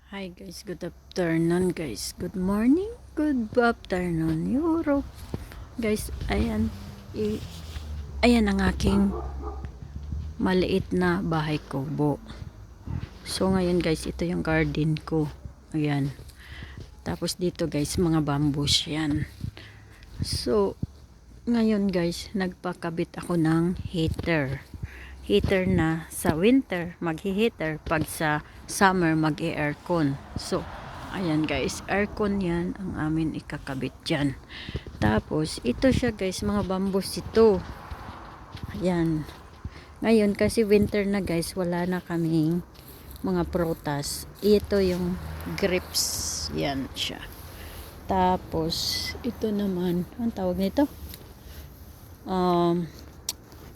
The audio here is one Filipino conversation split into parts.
Hi guys, good afternoon guys. Good morning, good afternoon Europe. Guys, ayan ang aking maliit na bahay kubo. So ngayon guys, ito yung garden ko. Ayan. Tapos dito guys, mga bamboos yan. So ngayon guys, nagpakabit ako ng heater. Heater na sa winter maghi-heater, pag sa summer mag-aircon. So ayan guys, aircon yan ang amin ikakabit dyan. Tapos ito siya guys, mga bambus ito. Ayan, ngayon kasi winter na guys, wala na kaming mga prutas. Ito yung grapes, yan siya. Tapos ito naman, ang tawag nito,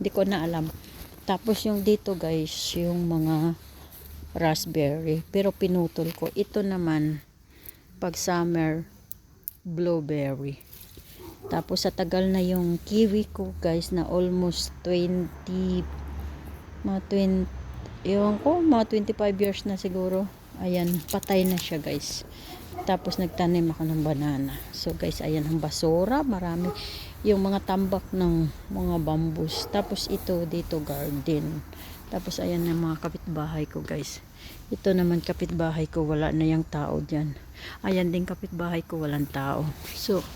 hindi ko na alam. Tapos yung dito guys, yung mga raspberry, pero pinutol ko. Ito naman pag summer, blueberry. Tapos sa tagal na yung kiwi ko guys, na almost 20, mga 20, ewan ko, mga 25 years na siguro. Ayan, patay na siya guys. Tapos nagtanim ako ng banana. So guys, ayan ang basura, marami yung mga tambak ng mga bambus. Tapos ito dito garden. Tapos ayan ang mga kapitbahay ko guys. Ito naman kapitbahay ko, wala na yung tao dyan. Ayan din kapitbahay ko, walang tao. So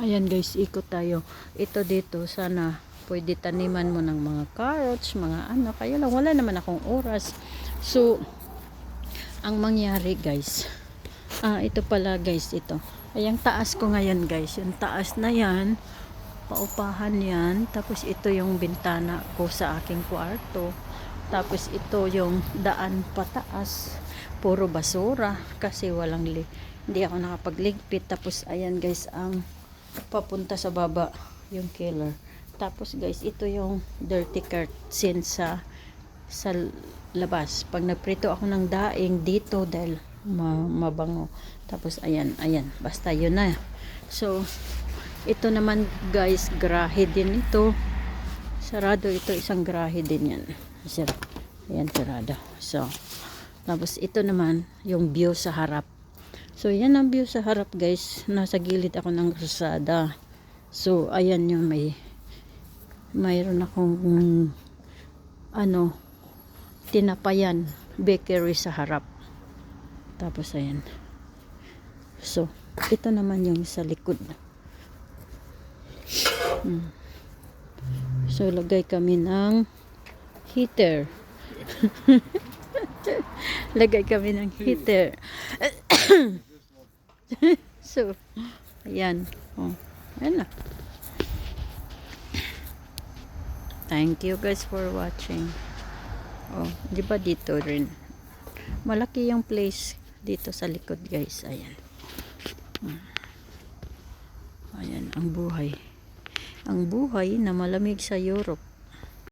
ayan guys, ikot tayo. Ito dito, sana pwede taniman mo ng mga carrots, mga ano. Kaya lang, wala naman akong oras. So ang mangyari guys, ito pala guys, ito. Ay, ang taas ko ngayon guys, yung taas na yan, paupahan yan. Tapos ito yung bintana ko sa aking kwarto. Tapos ito yung daan pataas, puro basura kasi hindi ako nakapagligpit. Tapos ayan guys, ang papunta sa baba yung killer. Tapos guys, ito yung dirty curtain sa labas. Pag nagprito ako ng daing dito dahil mabango. Tapos ayan, basta yun na. So ito naman guys, grahe din ito. Sarado ito, isang grahe din yan. Ayan, sarado. So tapos ito naman yung view sa harap. So yan ang view sa harap guys. Nasa gilid ako ng kalsada. So ayan yung mayroon akong tinapayan bakery sa harap. Tapos ayan. So ito naman yung sa likod. So lagay kami ng heater. Lagay kami ng heater. So ayan. Ayan na. Thank you guys for watching. Di ba dito rin? Malaki yung place dito sa likod guys. Ayan. Ayan ang buhay. Ang buhay na malamig sa Europe.